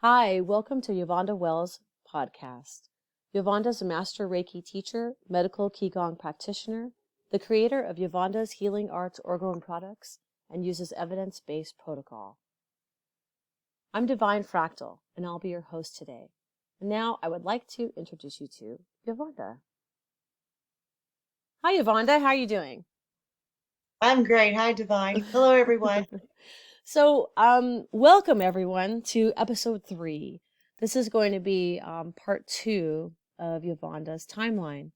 Hi, welcome to YuvondaW's podcast. Yuvonda is a master Reiki teacher, medical Qigong practitioner, the creator of Yuvonda's Healing Arts Orgone products, and uses evidence-based protocol. I'm Divine Fractal, and I'll be your host today. And now I would like to introduce you to Yuvonda. Hi, Yuvonda. How are you doing? I'm great. Hi, Divine. Hello, everyone. So, welcome everyone to episode 3. This is going to be part 2 of Yuvonda's timeline,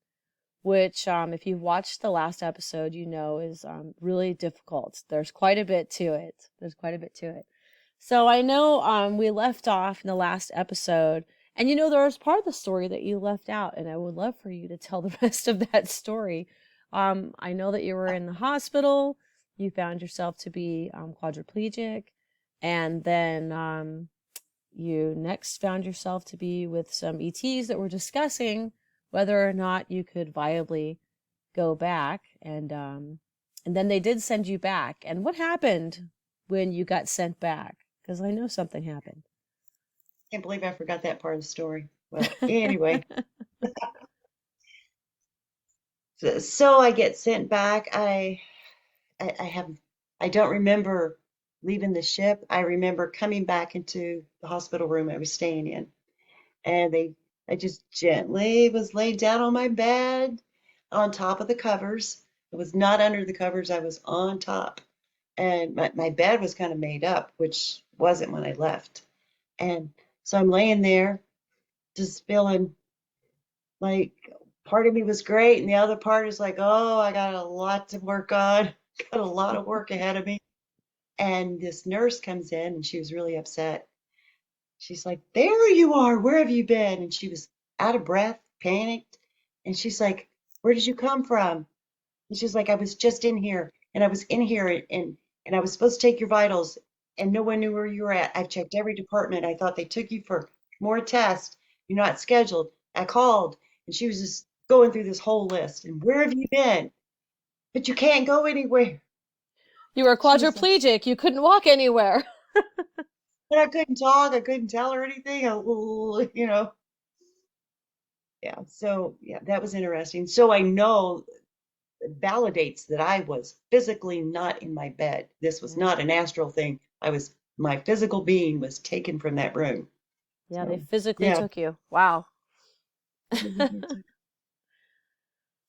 which, if you've watched the last episode, you know is really difficult. There's quite a bit to it. So I know we left off in the last episode, and there was part of the story that you left out, and I would love for you to tell the rest of that story. I know that you were in the hospital. You found yourself to be quadriplegic, and then you next found yourself to be with some ETs that were discussing whether or not you could viably go back, and then they did send you back. And what happened when you got sent back? Because I know something happened. Can't believe I forgot that part of the story. Well, anyway, so I get sent back. I have, I don't remember leaving the ship. I remember coming back into the hospital room I was staying in, and I just gently was laid down on my bed, on top of the covers. I was not under the covers. I was on top, and my bed was kind of made up, which wasn't when I left. And so I'm laying there just feeling like part of me was great and the other part is like, oh, I got a lot to work on, got a lot of work ahead of me. And this nurse comes in and she was really upset. She's like, there you are, where have you been? And she was out of breath, panicked. And she's like, where did you come from? And she's like, I was just in here and I was in here and I was supposed to take your vitals and no one knew where you were at. I've checked every department. I thought they took you for more tests. You're not scheduled. I called and she was just going through this whole list. And where have you been? But you can't go anywhere. You were She was like, quadriplegic. You couldn't walk anywhere. but I couldn't talk. I couldn't tell her anything. Yeah. So yeah, that was interesting. So I know validates that I was physically not in my bed. This was Yeah. not an astral thing. My physical being was taken from that room. Yeah, they So, physically yeah. took you. Wow. Yeah,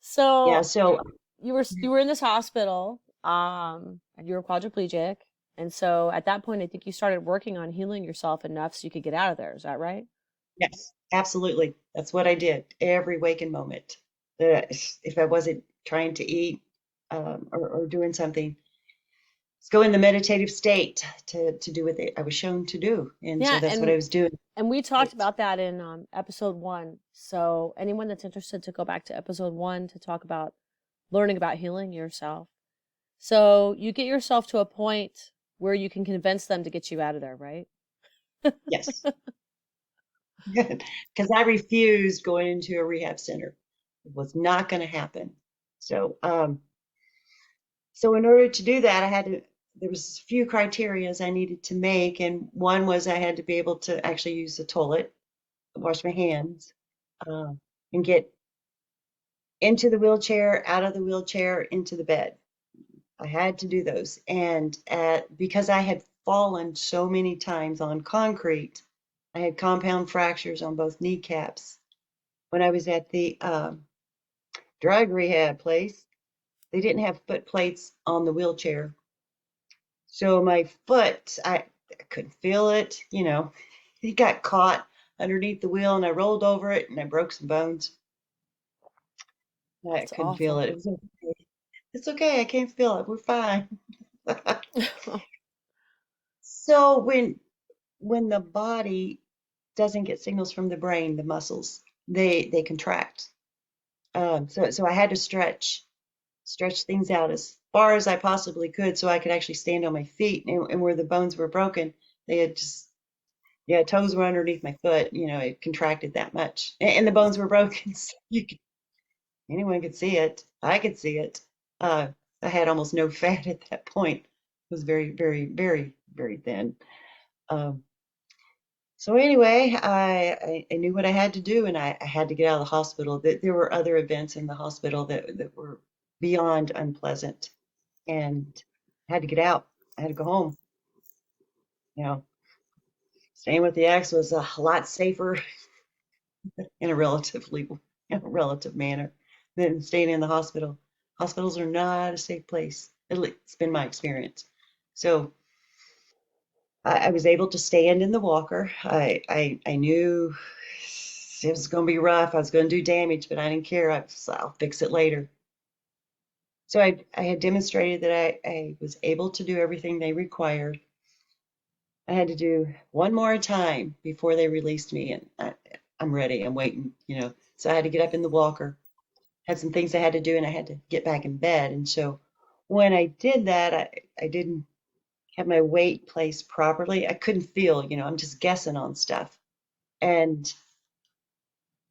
So so you were in this hospital, and you were quadriplegic, and so at that point, I think you started working on healing yourself enough so you could get out of there. Is that right? yes, absolutely. That's what I did every waking moment. If I wasn't trying to eat or doing something, let's go in the meditative state to do what I was shown to do. And so Yeah, that's what I was doing. and we talked about that in episode 1. So anyone that's interested to go back to episode 1 to talk about learning about healing yourself. So you get yourself to a point where you can convince them to get you out of there, right? Yes. Because I refused going into a rehab center. It was not going to happen. So, so in order to do that, there was a few criterias I needed to make, and one was I had to be able to actually use the toilet, wash my hands, uh, and get into the wheelchair, out of the wheelchair, into the bed. I had to do those, and because I had fallen so many times on concrete, I had compound fractures on both kneecaps. When I was at the drug rehab place, they didn't have foot plates on the wheelchair. So my foot, I couldn't feel it, it got caught underneath the wheel and I rolled over it and I broke some bones. I That's couldn't feel awful. it. It was okay. It's okay. I can't feel it. We're fine. So when the body doesn't get signals from the brain, the muscles, they contract. So I had to stretch things out as far as I possibly could so I could actually stand on my feet. And where the bones were broken, they had just, yeah, toes were underneath my foot. It contracted that much. And the bones were broken. So anyone could see it. I could see it. Uh, I had almost no fat at that point. It was very, very, very, very thin. Um, So anyway, I knew what I had to do, and I had to get out of the hospital. There were other events in the hospital that were beyond unpleasant, and I had to get out. I had to go home. You know, staying with the ex was a lot safer in a relative manner than staying in the hospital. Hospitals are not a safe place. At least it's been my experience. So I was able to stand in the walker. I knew it was going to be rough. I was going to do damage, but I didn't care. I'll fix it later. So I had demonstrated that I was able to do everything they required. I had to do one more time before they released me, and I'm ready. I'm waiting, you know. So I had to get up in the walker, had some things I had to do, and I had to get back in bed. And so when I did that, I didn't have my weight placed properly. I couldn't feel, you know, I'm just guessing on stuff. And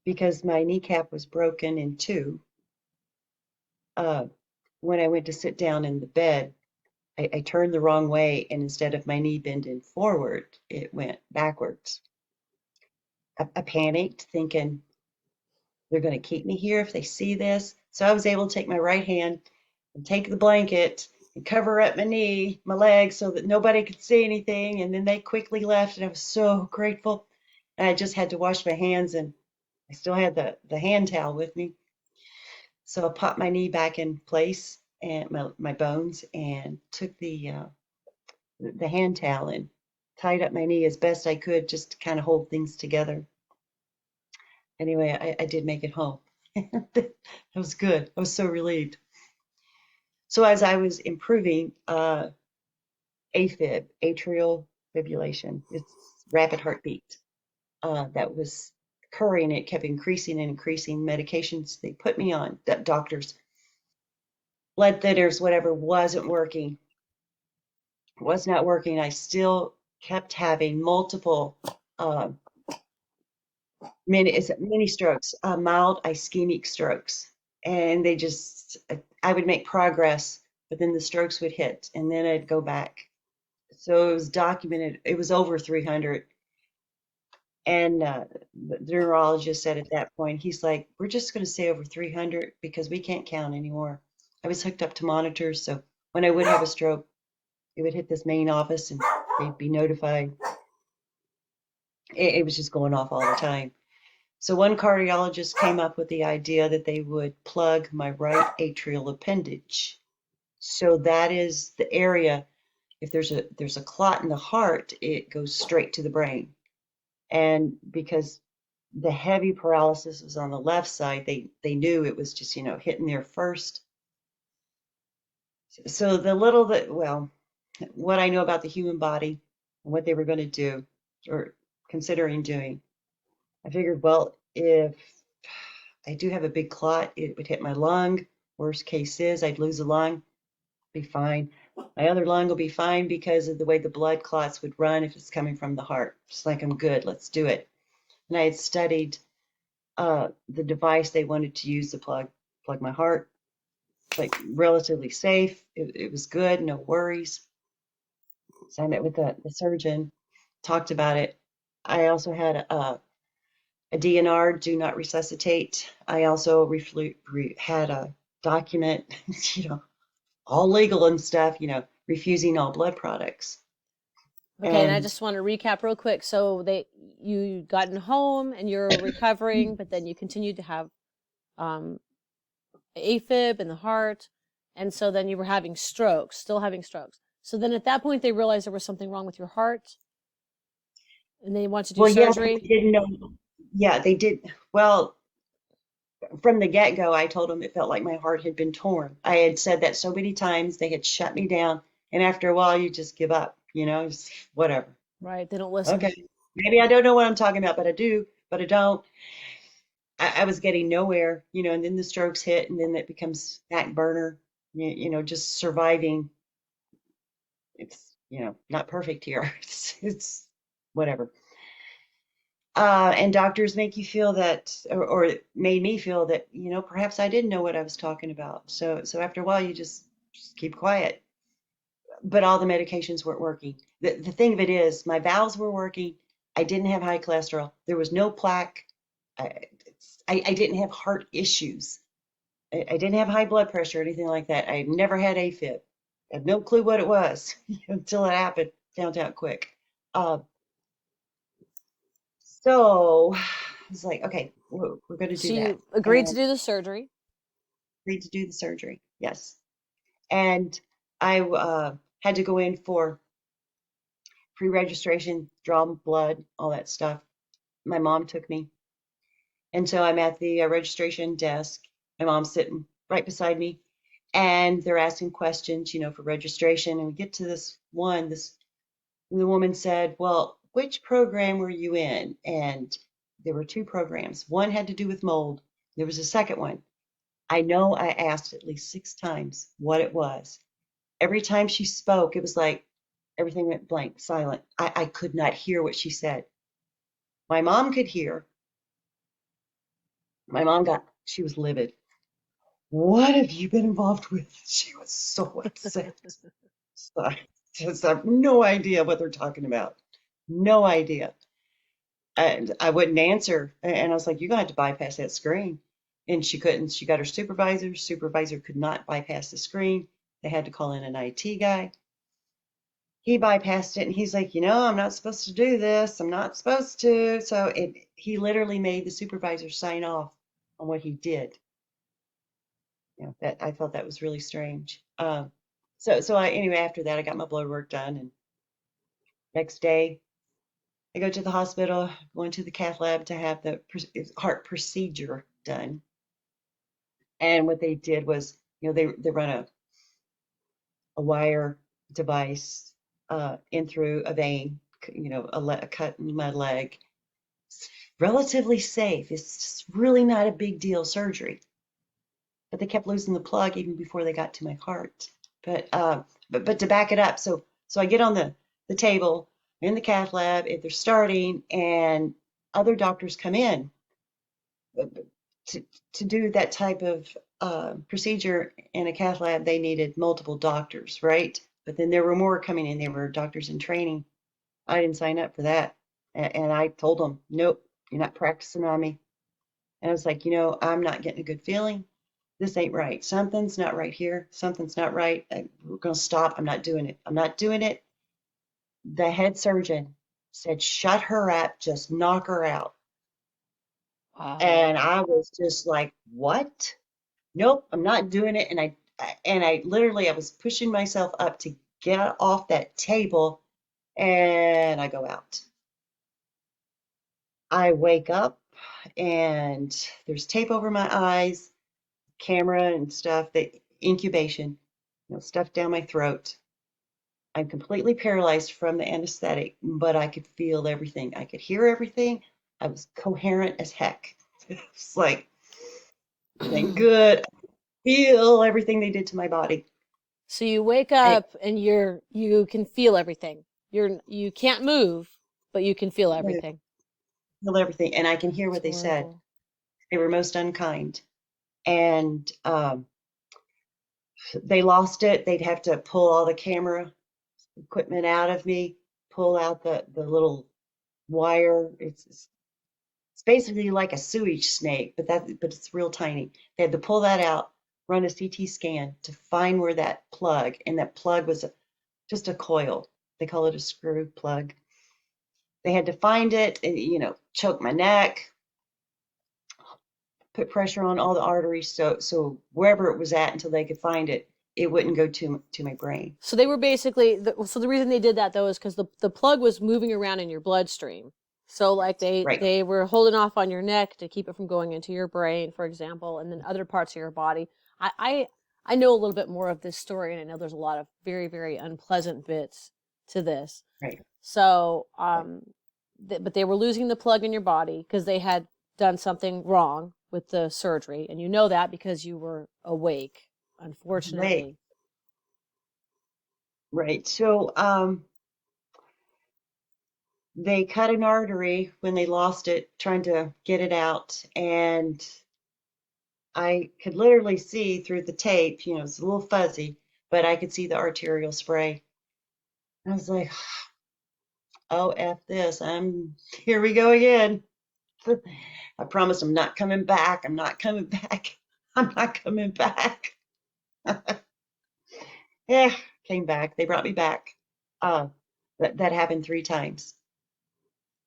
because my kneecap was broken in two, uh, when I went to sit down in the bed, I turned the wrong way, and instead of my knee bending forward, it went backwards. I panicked, thinking they're going to keep me here if they see this. So I was able to take my right hand and take the blanket and cover up my knee, my leg, so that nobody could see anything. And then they quickly left, and I was so grateful. And I just had to wash my hands, and I still had the hand towel with me. So I popped my knee back in place and my bones, and took the hand towel and tied up my knee as best I could, just to kind of hold things together. Anyway, I did make it home. That was good. I was so relieved. So as I was improving, AFib, atrial fibrillation, it's rapid heartbeat, that was occurring. It kept increasing and increasing. Medications they put me on, that doctors, blood thinners, whatever, was not working. I still kept having multiple uh, mini strokes, mild ischemic strokes, and they just I would make progress, but then the strokes would hit, and then I'd go back. So it was documented. It was over 300, and the neurologist said at that point, he's like, "We're just going to say over 300 because we can't count anymore." I was hooked up to monitors, so when I would have a stroke, it would hit this main office, and they'd be notified. It was just going off all the time. So one cardiologist came up with the idea that they would plug my right atrial appendage. So that is the area, if there's a clot in the heart, it goes straight to the brain. And because the heavy paralysis was on the left side, they knew it was just, hitting there first. So the little that, well, what I know about the human body and what they were going to do or considering doing, I figured, well, if I do have a big clot, it would hit my lung. Worst case is I'd lose a lung, be fine. My other lung will be fine because of the way the blood clots would run if it's coming from the heart. Just like, I'm good, let's do it. And I had studied the device they wanted to use to plug my heart, like relatively safe. It was good, no worries. So I met with the surgeon, talked about it. I also had a DNR, do not resuscitate. I also had a document, all legal and stuff, refusing all blood products. Okay, and I And just want to recap real quick. So you gotten home and you're recovering, but then you continued to have um, AFib in the heart, and so then you were having strokes, still having strokes. So then at that point they realized there was something wrong with your heart, and they wanted to do well, yeah, they surgery. didn't know. Yeah, they did. Well, from the get-go, I told them it felt like my heart had been torn. I had said that so many times, they had shut me down, and after a while, you just give up, just whatever. Right? They don't listen. Okay, maybe I don't know what I'm talking about, but I do, but I don't. I was getting nowhere, and then the strokes hit, and then it becomes back burner, just surviving. It's, not perfect here. It's whatever. And doctors make you feel that, or it made me feel that, perhaps I didn't know what I was talking about. So after a while, you just keep quiet. But all the medications weren't working. The thing of it is, my valves were working. I didn't have high cholesterol. There was no plaque. I, I didn't have heart issues. I didn't have high blood pressure or anything like that. I never had AFib. I had no clue what it was until it happened. Found out quick. Uh, so I was like, okay, we're going to do So that. you agreed to And do the surgery. agreed to do the surgery. Yes. And I had to go in for pre-registration, draw blood, all that stuff. My mom took me. And so I'm at the registration desk. My mom's sitting right beside me, and they're asking questions, for registration. And we get to the woman said, well, which program were you in? And there were two programs. One had to do with mold. There was a second one. I know I asked at least 6 times what it was. Every time she spoke, it was like everything went blank, silent. I could not hear what she said. My mom could hear. She was livid. What have you been involved with? She was so upset. So I just have no idea what they're talking about. No idea. And I wouldn't answer. And I was like, you're going to have to bypass that screen. And she couldn't. She got her supervisor. Supervisor could not bypass the screen. They had to call in an IT guy. He bypassed it and he's like, I'm not supposed to do this. I'm not supposed to. So he literally made the supervisor sign off on what he did. That I thought that was really strange. Anyway, after that, I got my blood work done, and next day I go to the hospital, going to the cath lab to have the heart procedure done. And what they did was, they run a wire device in through a vein, a cut in my leg. It's relatively safe. It's just really not a big deal surgery. But they kept losing the plug even before they got to my heart. But to back it up, so I get on the table in the cath lab if they're starting, and other doctors come in to to do that type of procedure in a cath lab. They needed multiple doctors, right? But then there were more coming in. There were doctors in training. I didn't sign up for that, and I told them, nope, you're not practicing on me. And I was like, I'm not getting a good feeling. This ain't right. Something's not right here. Something's not right. We're going to stop. I'm not doing it. I'm not doing it. The head surgeon said, shut her up. Just knock her out. Wow. And I was just like, what? Nope, I'm not doing it. And I literally, I was pushing myself up to get off that table, and I go out. I wake up and there's tape over my eyes, camera and stuff, that incubation, stuff down my throat. I'm completely paralyzed from the anesthetic, but I could feel everything. I could hear everything. I was coherent as heck. It's like, thank good. Feel everything they did to my body. So you wake I up and you can feel everything. You can't move, but you can feel everything. feel everything, and I can hear It's what they said. horrible. They were most unkind, and they lost it. They'd have to pull all the camera equipment out of me, pull out the little wire. It's basically like a sewage snake, but it's real tiny. They had to pull that out, run a CT scan to find where that plug, and that plug was just a coil. They call it a screw plug. They had to find it, and, choke my neck, put pressure on all the arteries, so wherever it was at until they could find it, it wouldn't go to my brain. So they were basically so the reason they did that though is because the plug was moving around in your bloodstream. So like Right. they were holding off on your neck to keep it from going into your brain, for example, and then other parts of your body. I know a little bit more of this story, and I know there's a lot of very very unpleasant bits to this. Right. So but they were losing the plug in your body because they had done something wrong with the surgery, and you know that because you were awake, Right. unfortunately. Right. So they cut an artery when they lost it, trying to get it out, and I could literally see through the tape. It's a little fuzzy, but I could see the arterial spray. I was like, oh, F this. Here we go again. I promise I'm not coming back. I'm not coming back. I'm not coming back. Yeah, came back. They brought me back. Uh, that happened 3 times.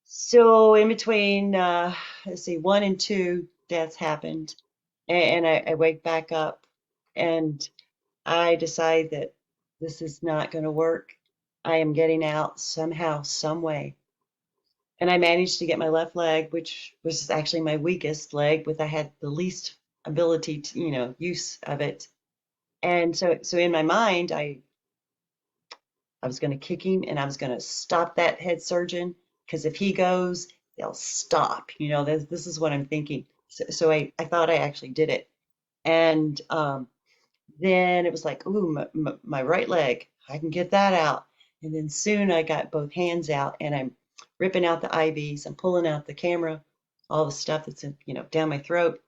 So in between, let's see, 1 and 2 deaths happened, and I wake back up, and I decide that this is not going to work. I am getting out somehow, some way. And I managed to get my left leg, which was actually my weakest leg, with I had the least ability to, use of it. And so in my mind, I was going to kick him and I was going to stop that head surgeon because if he goes, they'll stop. This is what I'm thinking. So I thought I actually did it. And then it was like, ooh, my right leg, I can get that out. And then soon I got both hands out and I'm ripping out the IVs, I'm pulling out the camera, all the stuff that's in, down my throat.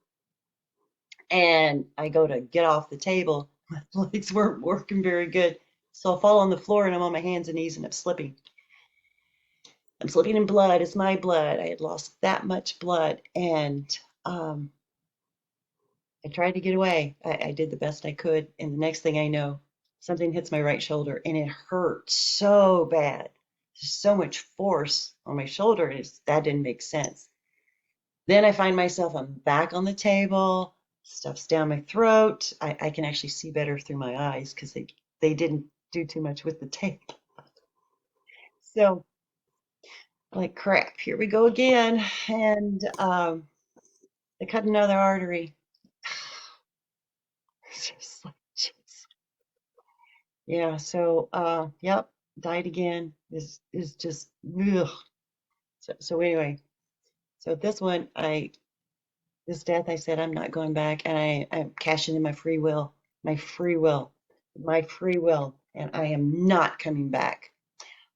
And I go to get off the table. My legs weren't working very good. So I fall on the floor and I'm on my hands and knees and I'm slipping. I'm slipping in blood. It's my blood. I had lost that much blood. And um, I tried to get away. I did the best I could. And the next thing I know, something hits my right shoulder and it hurt so bad. There's so much force on my shoulder. That didn't make sense. Then I find myself, I'm back on the table, stuff's down my throat. I can actually see better through my eyes because they didn't do too much with the tape. So, like, crap, here we go again. And they cut another artery. Just like, jeez. Yeah, so, yep, died again. This is just, ugh. So anyway, so this one, this death, I said, I'm not going back, and I'm cashing in my free will, my free will, my free will, and I am not coming back.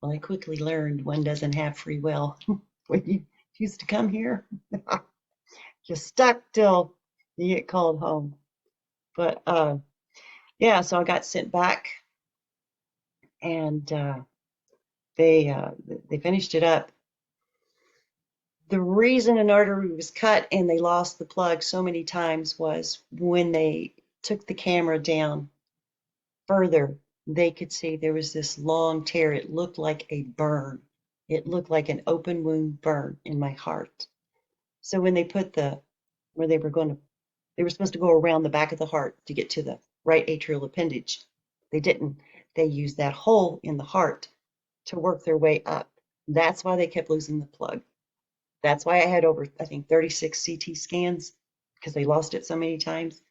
Well, I quickly learned one doesn't have free will. When you used to come here, you're stuck till you get called home. But yeah, so I got sent back, and they finished it up. The reason an artery was cut and they lost the plug so many times was when they took the camera down further, they could see there was this long tear. It looked like a burn. It looked like an open wound burn in my heart. So when they put where they were supposed to go around the back of the heart to get to the right atrial appendage. They didn't. They used that hole in the heart to work their way up. That's why they kept losing the plug. That's why I had over, I think, 36 CT scans because they lost it so many times.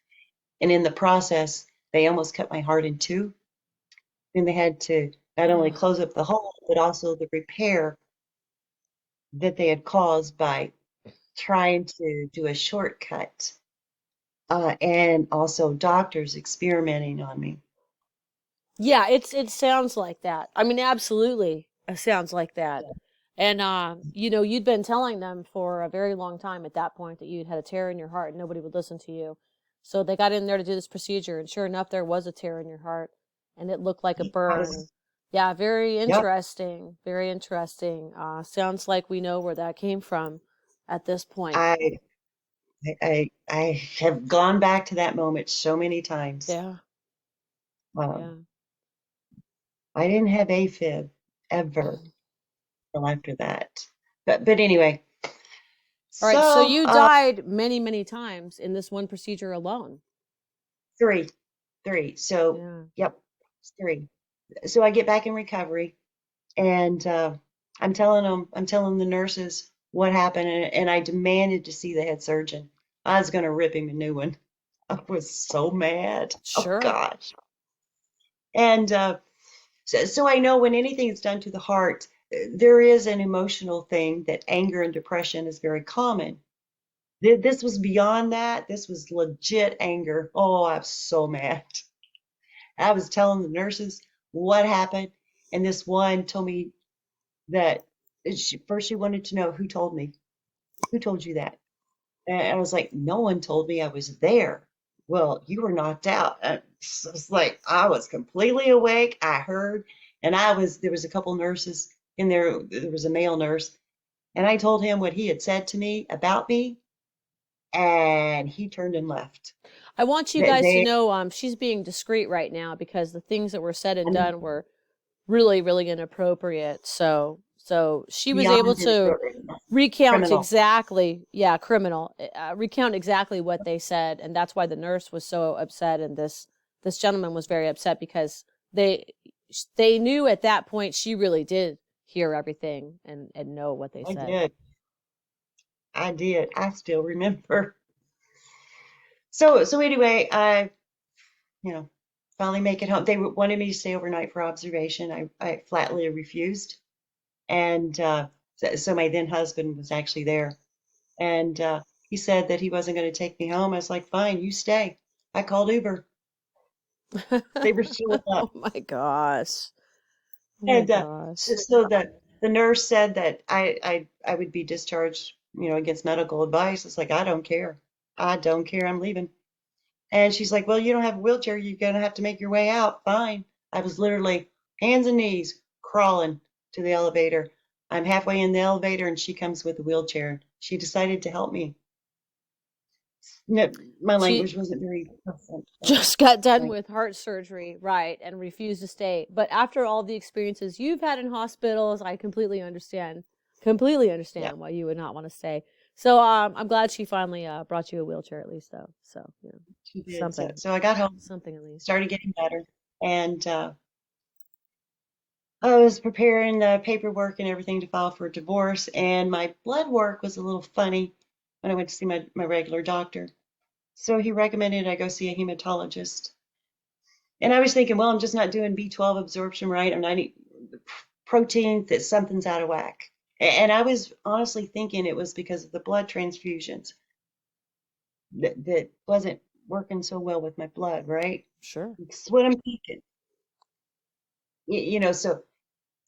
And in the process, they almost cut my heart in two. Then they had to not only Oh, close up the hole, but also the repair that they had caused by trying to do a shortcut, and also doctors experimenting on me. yeah, it sounds like that. I mean, absolutely, it sounds like that. And you'd been telling them for a very long time at that point that you'd had a tear in your heart and nobody would listen to you. So they got in there to do this procedure, and sure enough, there was a tear in your heart, and it looked like a I burn. was, Yeah, very yep, interesting. Very interesting. Sounds like we know where that came from at this point. I, I have gone back to that moment so many times. Yeah, Um, yeah. I didn't have AFib ever till after that. But anyway, All right, so so you died many, many times in this one procedure alone. three, three. So Yeah. yep, it's three. So I get back in recovery, and I'm telling the nurses what happened, and I demanded to see the head surgeon. I was gonna rip him a new one. I was so mad. Oh Sure. gosh. And so I know when anything is done to the heart, there is an emotional thing that anger and depression is very common. This was beyond that. This was legit anger. Oh, I was so mad. I was telling the nurses what happened, and this one told me that first she wanted to know who told me. Who told you that? And I was like, no one told me I was there. Well, you were knocked out. So it's like I was completely awake. I heard, and there was a couple nurses. in there. There was a male nurse, and I told him what he had said to me about me, and he turned and left. I want you They, guys to they know she's being discreet right now because the things that were said and I'm done were really, really inappropriate. So she was able beyond to recount criminal. exactly, yeah, criminal, recount exactly what they said, and that's why the nurse was so upset, and this gentleman was very upset because they they knew at that point she really did hear everything and know what they I said. did. I did. I still remember. So anyway, I, you know, finally make it home. They wanted me to stay overnight for observation. I flatly refused. And so my then husband was actually there. And he said that he wasn't going to take me home. I was like, fine, you stay. I called Uber. They were showing up. Oh my gosh. Oh my And gosh. so the nurse said that I would be discharged, against medical advice. It's like, I don't care. I don't care. I'm leaving. And she's like, well, you don't have a wheelchair. You're going to have to make your way out. Fine. I was literally hands and knees crawling to the elevator. I'm halfway in the elevator and she comes with a wheelchair. She decided to help me. No, my She language wasn't very pleasant, just got done right? with heart surgery, right, and refused to stay. But after all the experiences you've had in hospitals, I completely Yeah, understand why you would not want to stay. So I'm glad she finally brought you a wheelchair at least, though. So she did. So, something, so I got home, something at least. started getting better, and I was preparing the paperwork and everything to file for a divorce, and my blood work was a little funny when I went to see my regular doctor. So he recommended I go see a hematologist. And I was thinking, well, I'm just not doing B12 absorption right. I'm not eating protein, that something's out of whack. And I was honestly thinking it was because of the blood transfusions that wasn't working so well with my blood, right? Sure. That's what I'm thinking. So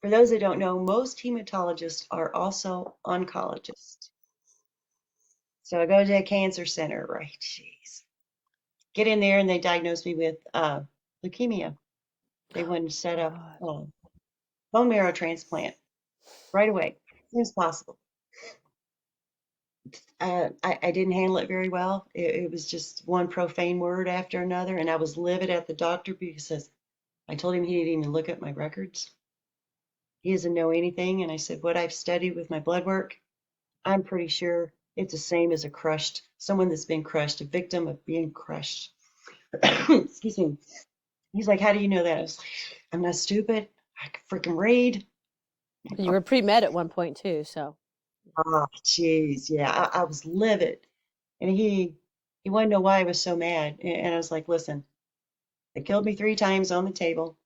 for those that don't know, most hematologists are also oncologists. So I go to a cancer center, right? Jeez. Get in there and they diagnosed me with leukemia. They wanted to set up God. bone marrow transplant right away, as soon as possible. I didn't handle it very well. It was just one profane word after another, and I was livid at the doctor because I told him he didn't even look at my records. He doesn't know anything, and I said, what I've studied with my blood work, I'm pretty sure it's the same as someone that's been crushed, a victim of being crushed. Excuse me. He's like, how do you know that? I was like, I'm not stupid. I can freaking read. And you were pre-med at one point too, so Oh, jeez, yeah, I was livid, and he wanted to know why I was so mad, and I was like, listen, they killed me 3 times on the table,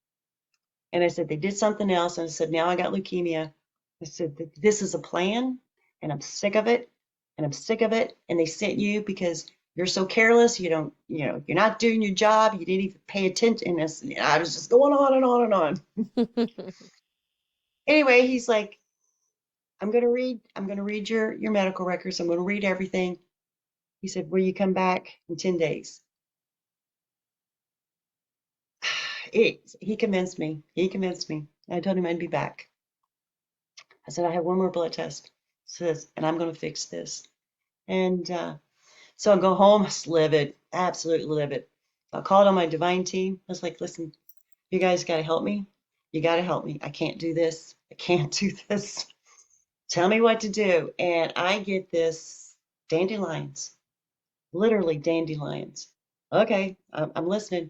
and I said they did something else, and I said now I got leukemia. I said this is a plan, and I'm sick of it, and I'm sick of it, and they sent you because you're so careless. You don't, you're not doing your job. You didn't even pay attention. And I was just going on and on and on. Anyway, he's like, I'm gonna read your medical records. I'm gonna read everything. He said, will you come back in 10 days? He convinced me. He convinced me. I told him I'd be back. I said, I have one more blood test. Says, and I'm going to fix this. And so I go home, I was livid, absolutely livid. I called on my divine team. I was like, listen, you guys got to help me. You got to help me. I can't do this. I can't do this. Tell me what to do. And I get this dandelions, literally dandelions. Okay, I'm listening.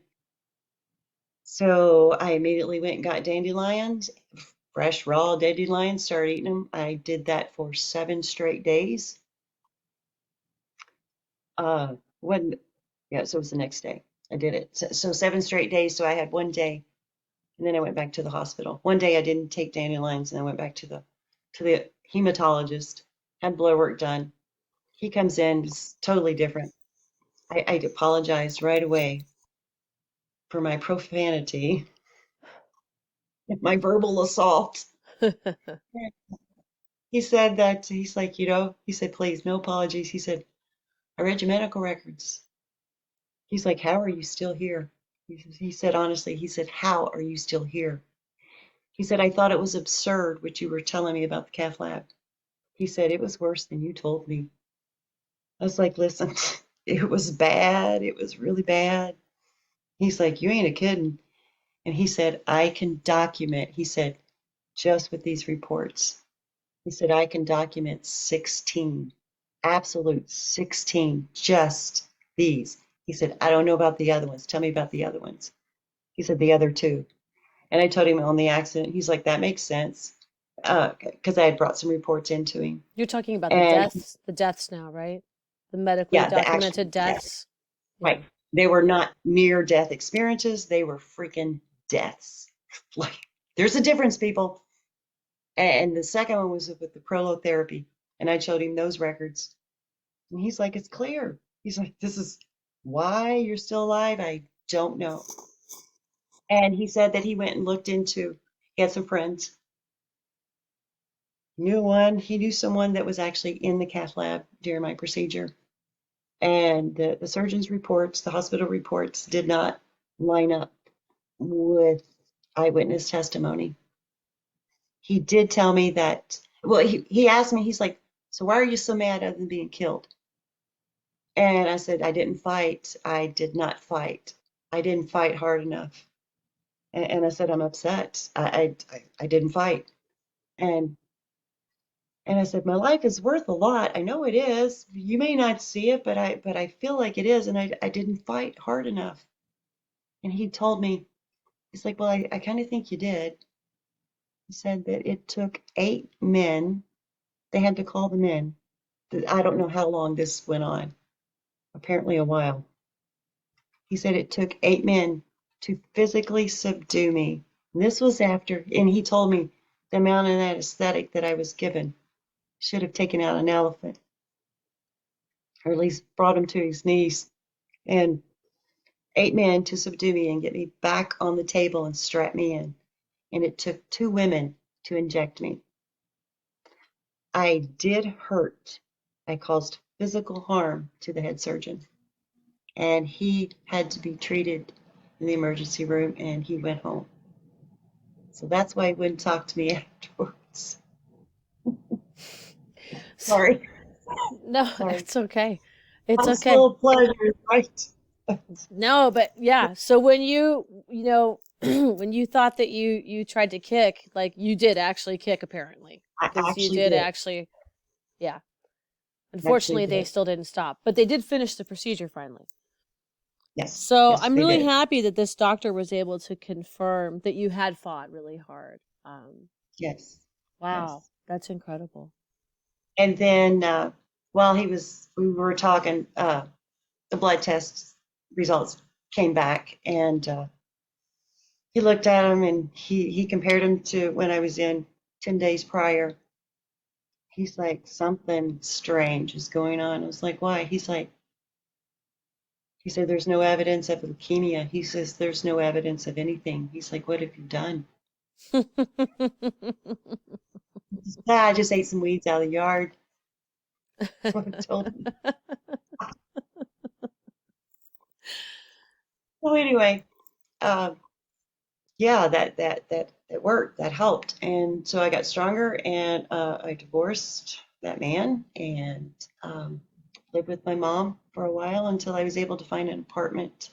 So I immediately went and got dandelions, fresh raw dandelions, started eating them. I did that for 7 straight days. When, yeah, so it was the next day. I did it. So 7 straight days. So I had one day, and then I went back to the hospital. One day I didn't take dandelions, and I went back to the hematologist, had blood work done. He comes in, it's totally different. I apologized right away for my profanity, my verbal assault. He said that he's like, he said, please, no apologies. He said, I read your medical records. He's like, how are you still here? He said, honestly, he said, how are you still here? He said, I thought it was absurd what you were telling me about the cath lab. He said, it was worse than you told me. I was like, listen, it was bad. It was really bad. He's like, you ain't a kidding. And he said, I can document. He said, just with these reports. He said, I can document 16, absolute 16, just these. He said, I don't know about the other ones. Tell me about the other ones. He said, the other two. And I told him on the accident. He's like, that makes sense. Because I had brought some reports into him. You're talking about And the deaths now, right? The medically yeah, the actual documented deaths. deaths. Yeah. Right. They were not near death experiences. They were freaking deaths. Like, there's a difference, people. And the second one was with the prolotherapy. And I showed him those records. And he's like, it's clear. He's like, this is why you're still alive. I don't know. And he said that he went and looked into, he had some friends, knew one, he knew someone that was actually in the cath lab during my procedure. And the surgeon's reports, the hospital reports did not line up with eyewitness testimony. He did tell me that, well, he asked me, he's like, so why are you so mad other than being killed? And I said, I didn't fight. I did not fight. I didn't fight hard enough. And I said, I'm upset. I didn't fight. And and I said, my life is worth a lot. I know it is. You may not see it, but I feel like it is. And I didn't fight hard enough. And he told me, he's like, well, I kind of think you did. He said that it took 8 men. They had to call them in. I don't know how long this went on. Apparently a while. He said it took 8 men to physically subdue me. And this was after, and he told me the amount of anesthetic that I was given should have taken out an elephant, or at least brought him to his knees. And 8 men to subdue me and get me back on the table and strap me in. And it took 2 women to inject me. I did hurt. I caused physical harm to the head surgeon. And he had to be treated in the emergency room and he went home. So that's why he wouldn't talk to me afterwards. Sorry. No, Sorry. it's okay. It's I'm okay. full of pleasure, right? No, but yeah. So when you know, when you thought that you tried to kick, like you did actually kick apparently, I because you actually did did. actually, yeah. Actually Unfortunately, they did. still didn't stop, but they did finish the procedure finally. Yes. So Yes, I'm they really did. happy that this doctor was able to confirm that you had fought really hard. Yes. Wow, Yes. that's incredible. And then while we were talking, the blood test results came back, and he looked at them and he compared them to when I was in 10 days prior. He's like, something strange is going on. I was like, why? He said, there's no evidence of leukemia. He says, there's no evidence of anything. He's like, what have you done? I just ate some weeds out of the yard. That's what I told him. So anyway, uh, yeah, that worked. That helped. And so I got stronger, and I divorced that man and lived with my mom for a while until I was able to find an apartment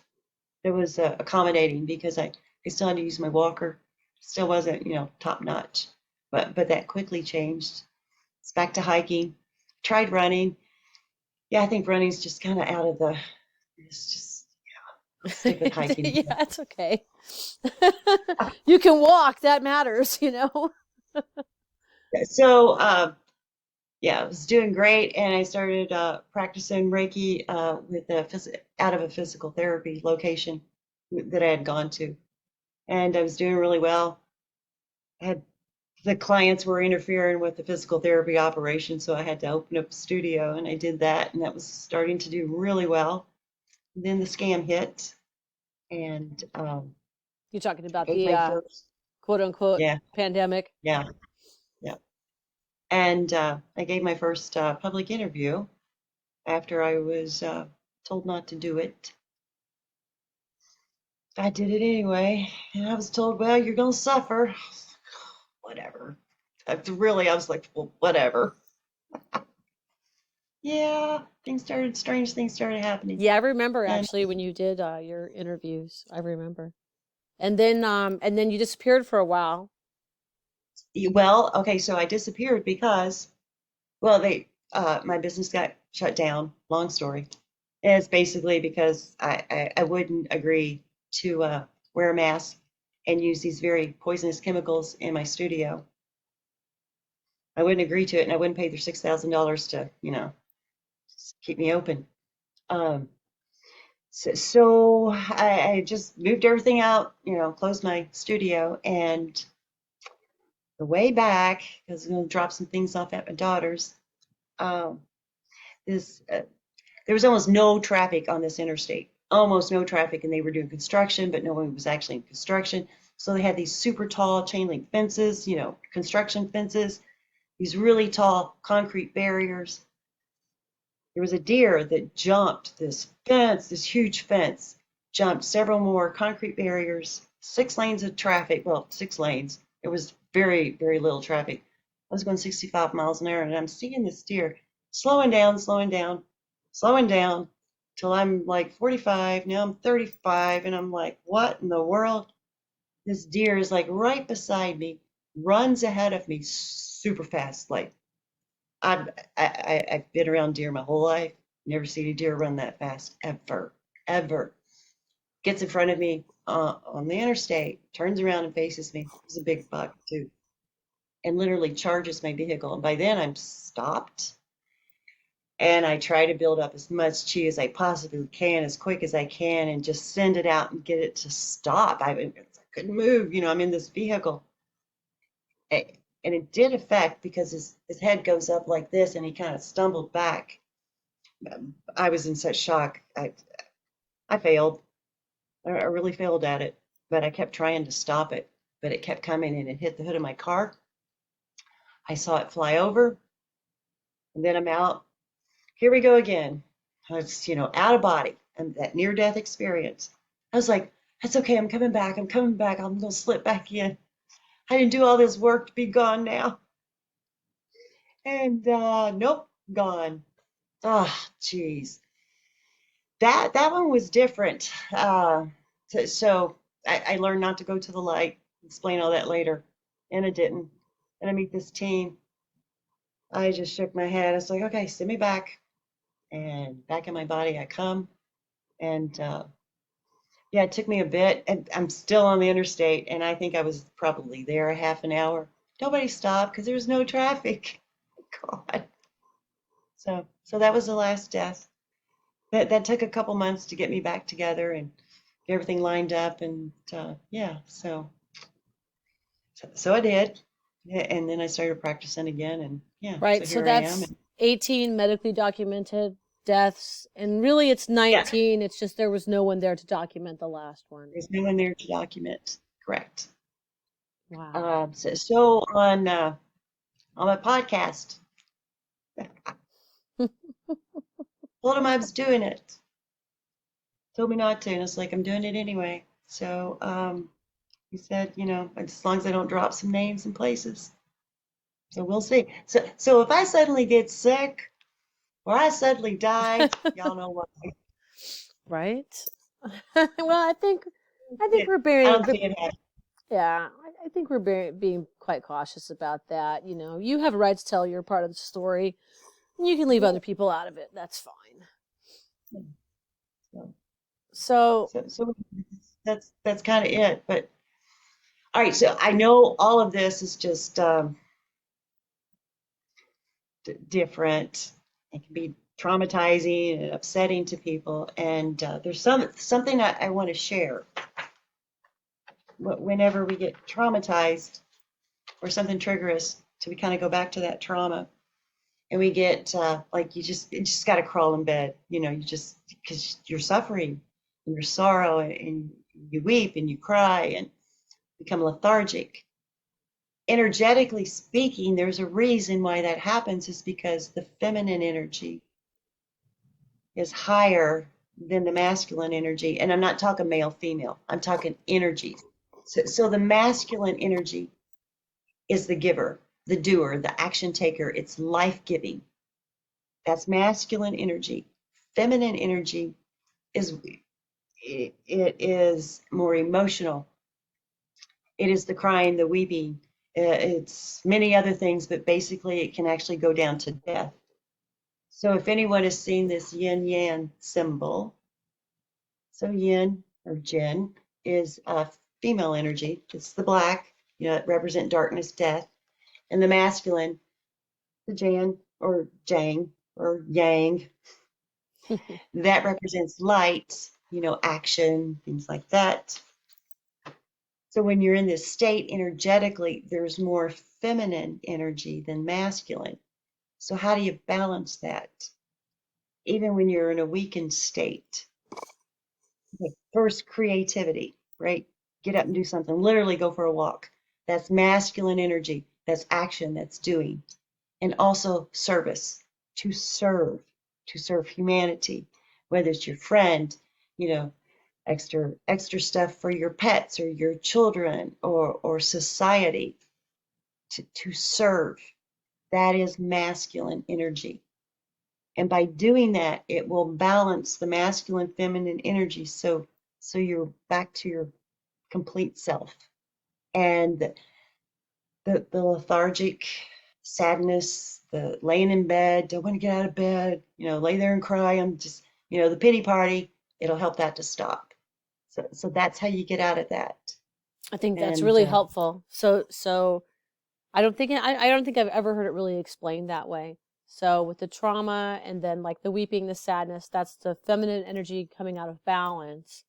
that was accommodating because I still had to use my walker. Still wasn't, top notch. But that quickly changed. It's back to hiking. Tried running. Yeah, I think running's just kind of out of the. It's just I'll stick with hiking. Yeah, it's okay. You can walk, that matters, you know? So yeah, I was doing great, and I started practicing Reiki out of a physical therapy location that I had gone to, and I was doing really well. I had the clients were interfering with the physical therapy operation, so I had to open up a studio, and I did that, and that was starting to do really well. And then the scam hit, and You're talking about gave the my first, quote unquote yeah, pandemic. yeah, yeah, and I gave my first public interview after I was told not to do it. I did it anyway, and I was told, well, you're going to suffer. whatever. I was like, well, whatever. Yeah, strange things started happening. Yeah, I remember And actually when you did your interviews. I remember. And then you disappeared for a while. well, okay, so I disappeared because, well, my business got shut down. Long story. And it's basically because I wouldn't agree to wear a mask and use these very poisonous chemicals in my studio. I wouldn't agree to it, and I wouldn't pay their $6,000 to, just keep me open. Um, so I just moved everything out, closed my studio, and the way back, because I'm going to drop some things off at my daughter's, um, this there was almost no traffic on this interstate, almost no traffic, and they were doing construction, but no one was actually in construction. So they had these super tall chain link fences, construction fences, these really tall concrete barriers. There was a deer that jumped this fence, this huge fence, jumped several more concrete barriers, 6 lanes of traffic. Well, 6 lanes. It was very, very little traffic. I was going 65 miles an hour, and I'm seeing this deer slowing down, slowing down, slowing down till I'm like 45. Now I'm 35, and I'm like, what in the world? This deer is like right beside me, runs ahead of me super fast, like I've been around deer my whole life. Never seen a deer run that fast ever, ever. Gets in front of me on the interstate, turns around and faces me. He's a big buck too, and literally charges my vehicle. And by then I'm stopped, and I try to build up as much chi as I possibly can, as quick as I can, and just send it out and get it to stop. I couldn't move. I'm in this vehicle, and it did affect because his head goes up like this, and he kind of stumbled back. I was in such shock. I failed. I really failed at it, but I kept trying to stop it. But it kept coming, and it hit the hood of my car. I saw it fly over, and then I'm out. Here we go again. I was, out of body and that near death experience. I was like, that's okay. I'm coming back. I'm coming back. I'm going to slip back in. I didn't do all this work to be gone now. And nope, gone. Ah, geez. That one was different. So I learned not to go to the light. Explain all that later, and I didn't. And I meet this teen. I just shook my head. I was like, okay, send me back, and back in my body I come. And yeah, it took me a bit, and I'm still on the interstate, and I think I was probably there a half an hour. Nobody stopped because there was no traffic. God. So that was the last death. That took a couple months to get me back together and get everything lined up, and yeah, so I did. Yeah, and then I started practicing again, and yeah, Right. so So here I am. that's 18 medically documented deaths. And really it's Yeah, 19. It's just there was no one there to document the last one. there's no one there to document. Correct. Wow. So on my podcast, told him I was doing it. Told me not to, and it's like I'm doing it anyway. So he said, as long as I don't drop some names and places. So we'll see. So if I suddenly get sick or I suddenly die, y'all know what. Right? Well, I think we're I being don't see it happening. yeah, I think we're being quite cautious about that. You have a right to tell your part of the story. And you can leave other people out of it. That's fine. So, So, so that's kind of it. But all right, so I know all of this is just different. It can be traumatizing and upsetting to people. And there's something I want to share. Whenever we get traumatized or something triggers us, so we kind of go back to that trauma, and we get like you just got to crawl in bed. You just because you're suffering and you're sorrow, and you weep and you cry and become lethargic. Energetically speaking, there's a reason why that happens, is because the feminine energy is higher than the masculine energy. And I'm not talking male, female, I'm talking energy. So the masculine energy is the giver, the doer, the action taker. It's life-giving. That's masculine energy. Feminine energy is it is more emotional. It is the crying, the weeping. It's many other things, but basically it can actually go down to death. So if anyone has seen this yin yang symbol, so yin or Jin is female energy. It's the black, it represents darkness, death, and the masculine, the Jan or Jang or Yang, that represents light, action, things like that. So when you're in this state energetically, there's more feminine energy than masculine. So how do you balance that? Even when you're in a weakened state. Okay, first, creativity, right? Get up and do something. Literally go for a walk. That's masculine energy. That's action. That's doing. And also service, to serve humanity, whether it's your friend, you know, extra stuff for your pets or your children or society, to serve. That is masculine energy. And by doing that, it will balance the masculine feminine energy, so you're back to your complete self. And the lethargic sadness, the laying in bed, don't want to get out of bed, lay there and cry, I'm just, the pity party, it'll help that to stop. So that's how you get out of that. I think that's And really helpful. So I don't think I've ever heard it really explained that way. So with the trauma and then like the weeping, the sadness, that's the feminine energy coming out of balance.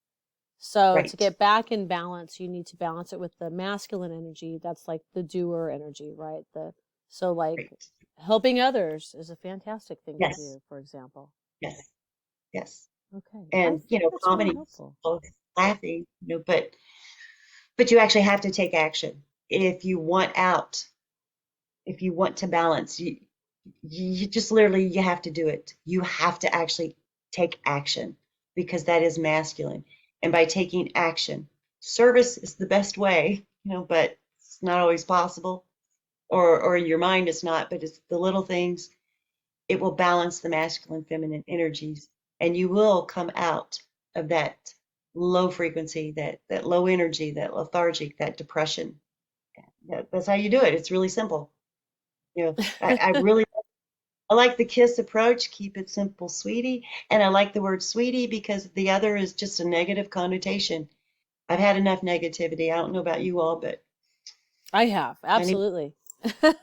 So to right, get back in balance, you need to balance it with the masculine energy. That's like the doer energy, right? So like right. helping others is a fantastic thing to Yes, do, for example. yes, yes. Okay. I And think that's really comedy, helpful. both laughing, but you actually have to take action if you want out, if you want to balance. You just literally, you have to do it. You have to actually take action, because that is masculine. And by taking action, service is the best way, but it's not always possible, or in your mind it's not, but it's the little things. It will balance the masculine feminine energies, and you will come out of that low frequency, that low energy, that lethargic, that depression. That's how you do it. It's really simple. I really, I like the KISS approach, keep it simple, sweetie. And I like the word sweetie because the other is just a negative connotation. I've had enough negativity. I don't know about you all, but I have, I need, absolutely. for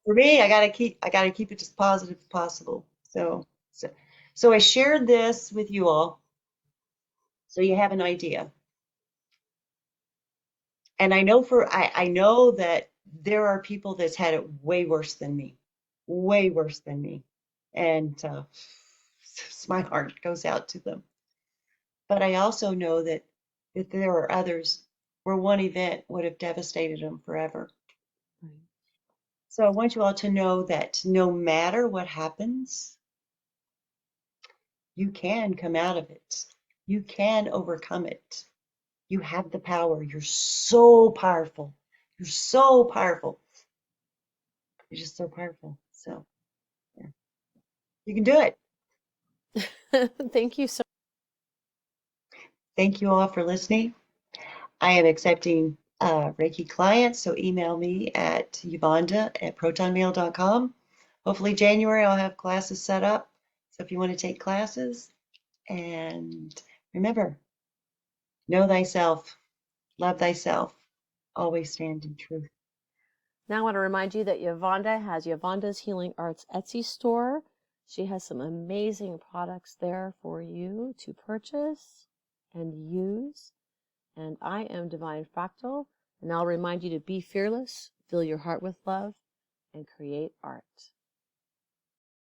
me, I gotta keep it as positive as possible. So I shared this with you all so you have an idea. And I know that there are people that's had it way worse than me, way worse than me. And my heart goes out to them. But I also know that there are others where one event would have devastated them forever. Right. So I want you all to know that no matter what happens, you can come out of it. You can overcome it. You have the power. You're so powerful. You're so powerful. You're just so powerful. So yeah, you can do it. Thank you so Thank you all for listening. I am accepting Reiki clients, so email me at Yuvonda@protonmail.com. Hopefully January I'll have classes set up. So if you want to take classes, and remember, know thyself, love thyself, always stand in truth. Now I want to remind you that Yuvonda has Yuvonda's Healing Arts Etsy store. She has some amazing products there for you to purchase and use. And I am Divine Fractal, and I'll remind you to be fearless, fill your heart with love, and create art.